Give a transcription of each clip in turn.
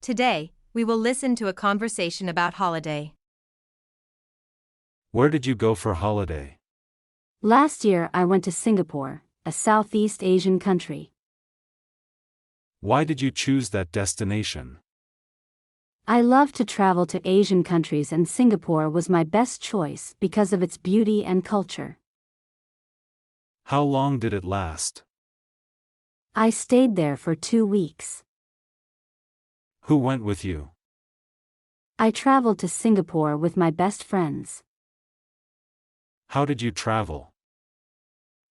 Today, we will listen to a conversation about holiday. Where did you go for holiday? Last year I went to Singapore, a Southeast Asian country. Why did you choose that destination? I love to travel to Asian countries and Singapore was my best choice because of its beauty and culture. How long did it last? I stayed there for 2 weeks. Who went with you? I traveled to Singapore with my best friends. How did you travel?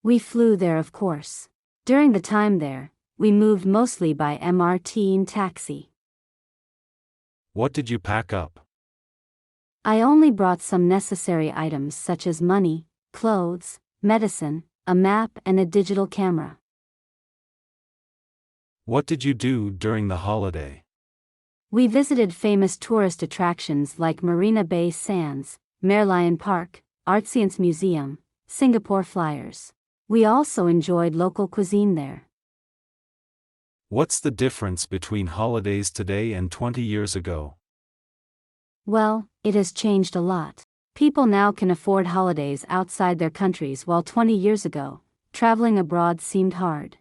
We flew there, of course. During the time there, we moved mostly by MRT and taxi. What did you pack up? I only brought some necessary items such as money, clothes, medicine, a map and a digital camera. What did you do during the holiday? We visited famous tourist attractions like Marina Bay Sands, Merlion Park, ArtScience Museum, Singapore Flyers. We also enjoyed local cuisine there. What's the difference between holidays today and 20 years ago? Well, it has changed a lot. People now can afford holidays outside their countries while 20 years ago, traveling abroad seemed hard.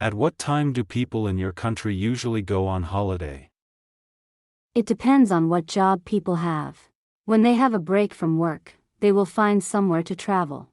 At what time do people in your country usually go on holiday? It depends on what job people have. When they have a break from work, they will find somewhere to travel.